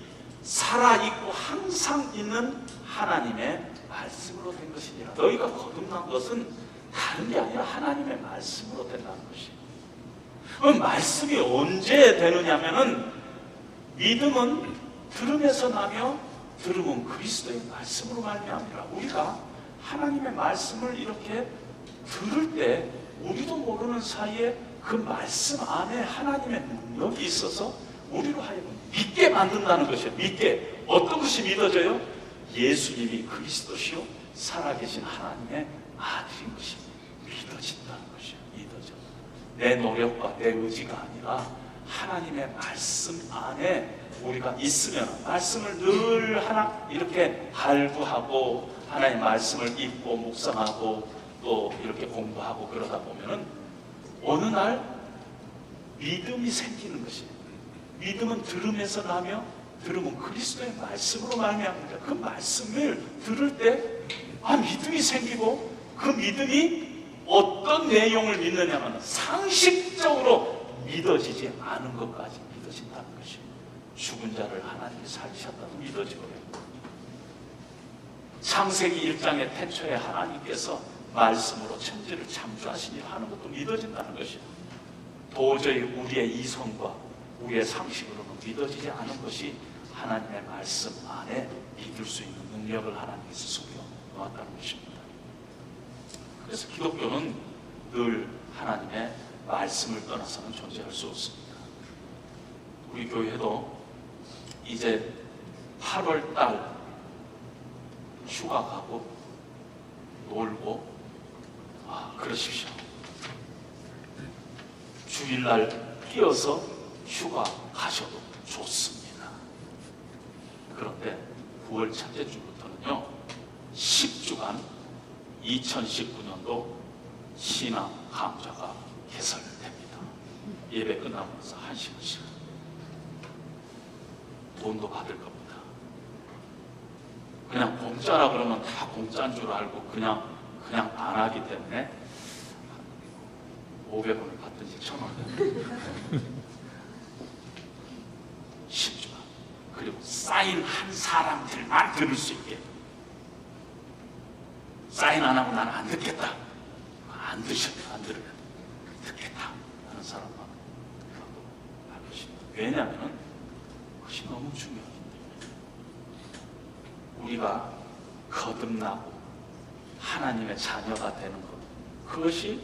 살아있고 항상 있는 하나님의 말씀으로 된 것이니라. 너희가 거듭난 것은 다른 게 아니라 하나님의 말씀으로 된다는 것이에요. 그럼 말씀이 언제 되느냐면은 믿음은 들음에서 나며 들음은 그리스도의 말씀으로 말미암으라. 우리가 하나님의 말씀을 이렇게 들을 때 우리도 모르는 사이에 그 말씀 안에 하나님의 능력이 있어서 우리로 하여금 믿게 만든다는 것이에요. 믿게. 어떤 것이 믿어져요? 예수님이 그리스도시요 살아계신 하나님의 아들인 것이 믿어진다는 것이에요. 믿어져. 내 노력과 내 의지가 아니라 하나님의 말씀 안에 우리가 있으면, 말씀을 늘 하나 이렇게 발구하고 하나님의 말씀을 읽고 묵상하고 또 이렇게 공부하고 그러다 보면은 어느 날 믿음이 생기는 것이에요. 믿음은 들음에서 나며 들음은 그리스도의 말씀으로 말미암는다. 그 말씀을 들을 때 믿음이 생기고, 그 믿음이 어떤 내용을 믿느냐면 상식적으로 믿어지지 않은 것까지 믿어진다는 것이에요. 죽은 자를 하나님이 살리셨다고 믿어지고요. 창세기 1장의 태초에 하나님께서 말씀으로 천지를 창조하시니 하는 것도 믿어진다는 것이에요. 도저히 우리의 이성과 우리의 상식으로는 믿어지지 않은 것이 하나님의 말씀 안에 믿을 수 있는 능력을 하나님께서 숨겨 놓았다는 것입니다. 그래서 기독교는 늘 하나님의 말씀을 떠나서는 존재할 수 없습니다. 우리 교회도 이제 8월 달 휴가 가고 놀고 그러십시오. 주일날 끼어서 휴가 가셔도 좋습니다. 그런데 9월 첫째 주부터는요 10주간 2019년도 신앙 강좌가 개설됩니다. 예배 끝나고 나서 1시간씩 돈도 받을 겁니다. 그냥 공짜라 그러면 다 공짜인 줄 알고 그냥 안 하기 때문에 500원을 받든지 1,000원을 10주간. 그리고 사인한 사람들만 들을 수 있게. 사인 안 하고 나는 안 듣겠다. 안 들으면 듣겠다 하는 사람만 할 것입니다. 왜냐하면 그것이 너무 중요하기 때문에. 우리가 거듭나고 하나님의 자녀가 되는 것, 그것이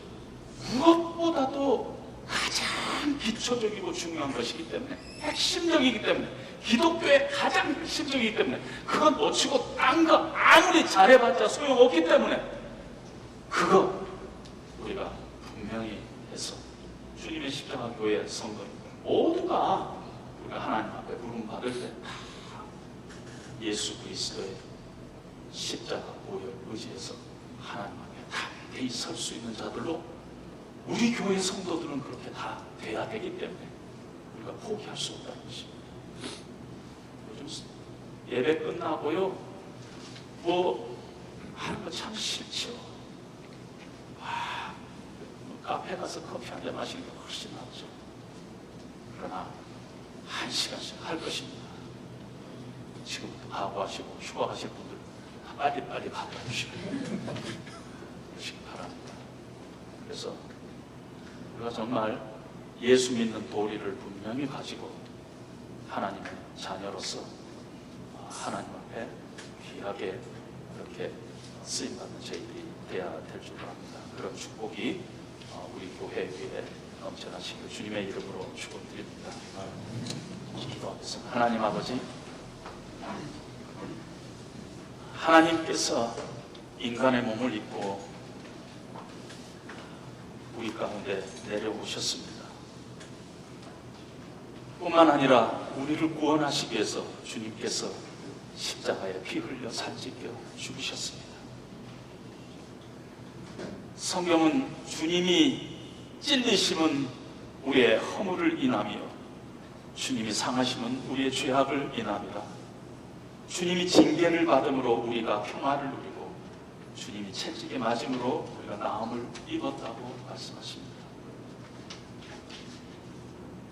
무엇보다도 가장 기초적이고 중요한 것이기 때문에, 핵심적이기 때문에, 기독교의 가장 핵심적이기 때문에, 그건 놓치고 딴 거 아무리 잘해봤자 소용없기 때문에 그거 우리가 분명히 해서 주님의 십자가 교회 성도 모두가 우리가 하나님 앞에 부름받을 때 예수 그리스도의 십자가 보혈 의지해서 하나님 앞에 담대히 설 수 있는 자들로 우리 교회 성도들은 그렇게 다 돼야 되기 때문에 우리가 포기할 수 없다는 것입니다. 요즘 예배 끝나고요 뭐 하는 거 참 싫죠. 카페 가서 커피 한 잔 마시는 게 훨씬 낫죠. 그러나 1시간씩 할 것입니다. 지금부터 각오하시고 휴가 가실 분들 빨리빨리 가보시고 그러시기 바랍니다. 그래서 우리가 정말 예수 믿는 도리를 분명히 가지고 하나님의 자녀로서 하나님 앞에 귀하게 이렇게 쓰임받는 저희들이 되어야 될 줄 압니다. 그런 축복이 우리 교회 위에 넘쳐나시길 주님의 이름으로 축복드립니다. 기도하겠습니다. 하나님 아버지, 하나님께서 인간의 몸을 입고 우리 가운데 내려오셨습니다. 뿐만 아니라 우리를 구원하시기 위해서 주님께서 십자가에 피 흘려 살찌겨 죽으셨습니다. 성경은 주님이 찔리심은 우리의 허물을 인하며 주님이 상하심은 우리의 죄악을 인함이라. 주님이 징계를 받음으로 우리가 평화를 누리고 주님이 채찍에 맞음으로 우리가 나음을 입었다고 말씀하십니다.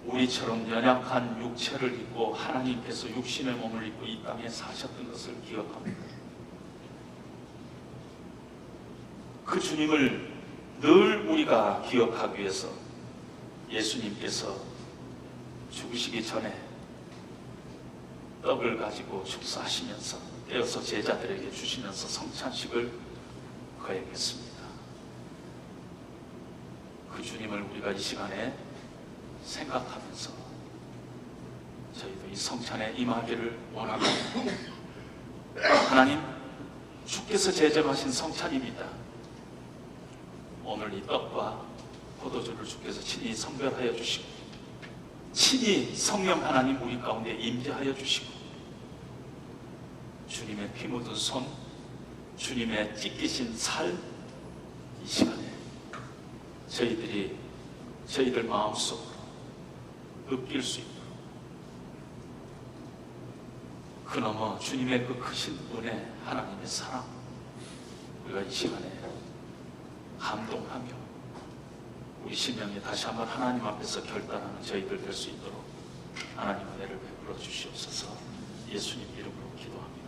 우리처럼 연약한 육체를 입고 하나님께서 육신의 몸을 입고 이 땅에 사셨던 것을 기억합니다. 그 주님을 늘 우리가 기억하기 위해서 예수님께서 죽으시기 전에 떡을 가지고 축사하시면서 떼어서 제자들에게 주시면서 성찬식을 거행했습니다. 그 주님을 우리가 이 시간에 생각하면서 저희도 이 성찬에 임하기를 원합니다. 하나님, 주께서 제정하신 성찬입니다. 오늘 이 떡과 포도주를 주께서 친히 성별하여 주시고 친히 성령 하나님 우리 가운데 임재하여 주시고 주님의 피 묻은 손, 주님의 찢기신 살, 이 시간에 저희들 마음속으로 느낄 수 있도록 그 너머 주님의 그 크신 은혜, 하나님의 사랑, 우리가 이 시간에 감동하며 우리 심령에 다시 한번 하나님 앞에서 결단하는 저희들 될 수 있도록 하나님 은혜를 베풀어 주시옵소서. 예수님 이름으로 기도합니다.